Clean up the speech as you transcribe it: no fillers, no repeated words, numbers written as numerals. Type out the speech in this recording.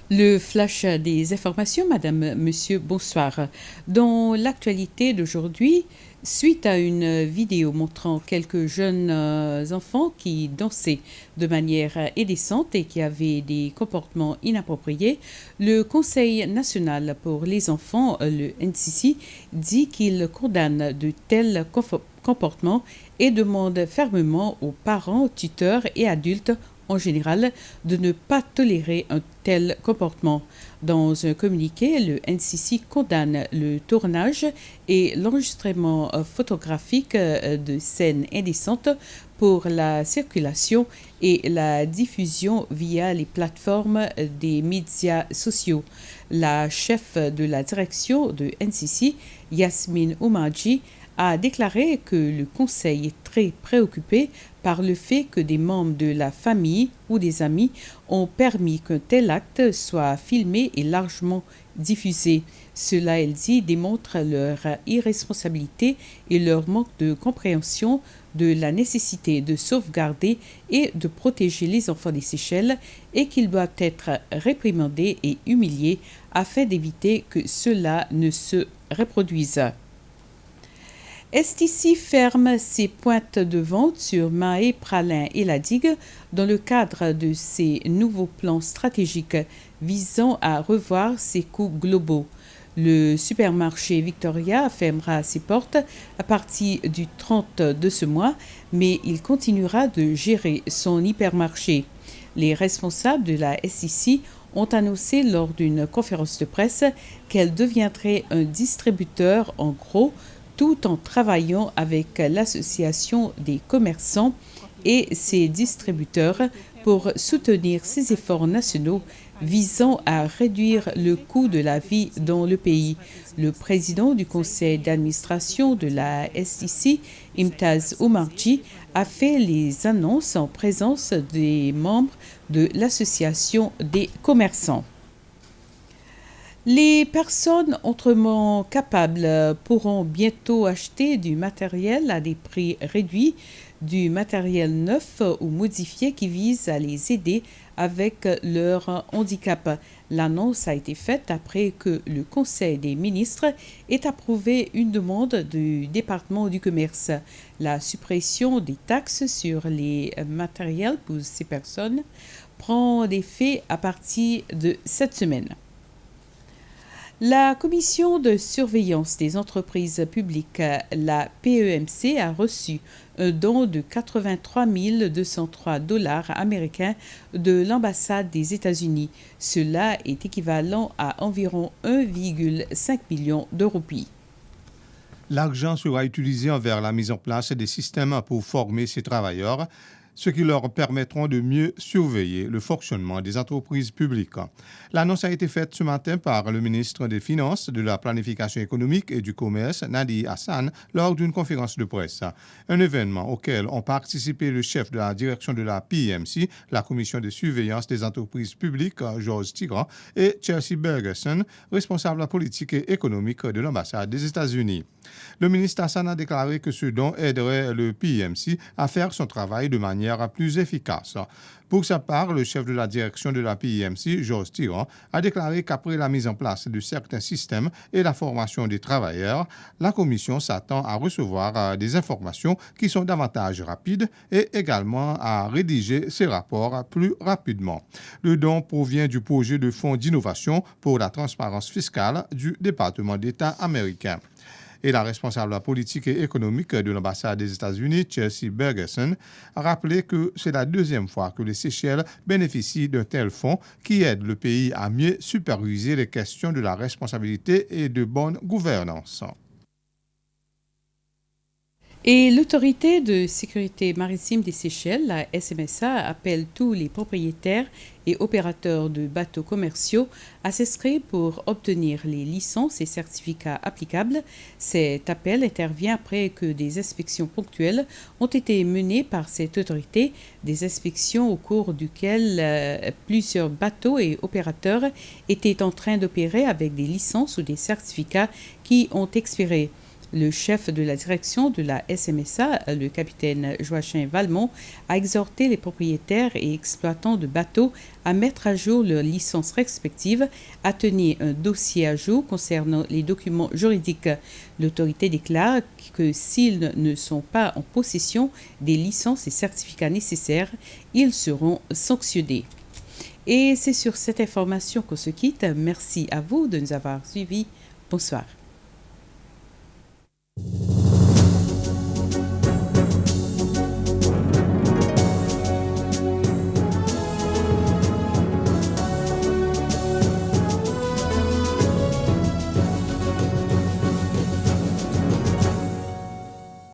Le flash des informations, Madame, Monsieur, bonsoir. Dans l'actualité d'aujourd'hui, suite à une vidéo montrant quelques jeunes enfants qui dansaient de manière indécente et qui avaient des comportements inappropriés, le Conseil national pour les enfants, le NCC, dit qu'il condamne de tels comportements et demande fermement aux parents, tuteurs et adultes en général, de ne pas tolérer un tel comportement. Dans un communiqué, le NCC condamne le tournage et l'enregistrement photographique de scènes indécentes pour la circulation et la diffusion via les plateformes des médias sociaux. La chef de la direction de NCC, Yasmine Oumadji, a déclaré que le Conseil est très préoccupé par le fait que des membres de la famille ou des amis ont permis qu'un tel acte soit filmé et largement diffusé. Cela, elle dit, démontre leur irresponsabilité et leur manque de compréhension de la nécessité de sauvegarder et de protéger les enfants des Seychelles et qu'ils doivent être réprimandés et humiliés afin d'éviter que cela ne se reproduise. STC ferme ses pointes de vente sur Mahé, Pralin et la Digue dans le cadre de ses nouveaux plans stratégiques visant à revoir ses coûts globaux. Le supermarché Victoria fermera ses portes à partir du 30 de ce mois, mais il continuera de gérer son hypermarché. Les responsables de la STC ont annoncé lors d'une conférence de presse qu'elle deviendrait un distributeur en gros tout en travaillant avec l'association des commerçants et ses distributeurs pour soutenir ces efforts nationaux visant à réduire le coût de la vie dans le pays. Le président du conseil d'administration de la STC, Imtaz Oumarji, a fait les annonces en présence des membres de l'association des commerçants. Les personnes autrement capables pourront bientôt acheter du matériel à des prix réduits, du matériel neuf ou modifié qui vise à les aider avec leur handicap. L'annonce a été faite après que le Conseil des ministres ait approuvé une demande du département du commerce. La suppression des taxes sur les matériels pour ces personnes prend effet à partir de cette semaine. La commission de surveillance des entreprises publiques, la PEMC, a reçu un don de 83 203 dollars américains de l'ambassade des États-Unis. Cela est équivalent à environ 1,5 million de roupies. L'argent sera utilisé envers la mise en place des systèmes pour former ces travailleurs, ce qui leur permettront de mieux surveiller le fonctionnement des entreprises publiques. L'annonce a été faite ce matin par le ministre des Finances, de la Planification économique et du Commerce, Nadi Hassan, lors d'une conférence de presse. Un événement auquel ont participé le chef de la direction de la PEMC, la commission de surveillance des entreprises publiques, Georges Tigran, et Chelsea Bergerson, responsable politique et économique de l'ambassade des États-Unis. Le ministre Hassan a déclaré que ce don aiderait le PEMC à faire son travail de manière plus efficace. Pour sa part, le chef de la direction de la PEMC, Georges Tigran, a déclaré qu'après la mise en place de certains systèmes et la formation des travailleurs, la commission s'attend à recevoir des informations qui sont davantage rapides et également à rédiger ces rapports plus rapidement. Le don provient du projet de fonds d'innovation pour la transparence fiscale du département d'État américain. Et la responsable politique et économique de l'ambassade des États-Unis, Chelsea Bergerson, a rappelé que c'est la deuxième fois que les Seychelles bénéficient d'un tel fonds qui aide le pays à mieux superviser les questions de la responsabilité et de bonne gouvernance. Et l'autorité de sécurité maritime des Seychelles, la SMSA, appelle tous les propriétaires et opérateurs de bateaux commerciaux à s'inscrire pour obtenir les licences et certificats applicables. Cet appel intervient après que des inspections ponctuelles ont été menées par cette autorité, des inspections au cours duquel plusieurs bateaux et opérateurs étaient en train d'opérer avec des licences ou des certificats qui ont expiré. Le chef de la direction de la SMSA, le capitaine Joachim Valmont, a exhorté les propriétaires et exploitants de bateaux à mettre à jour leurs licences respectives, à tenir un dossier à jour concernant les documents juridiques. L'autorité déclare que s'ils ne sont pas en possession des licences et certificats nécessaires, ils seront sanctionnés. Et c'est sur cette information qu'on se quitte. Merci à vous de nous avoir suivis. Bonsoir.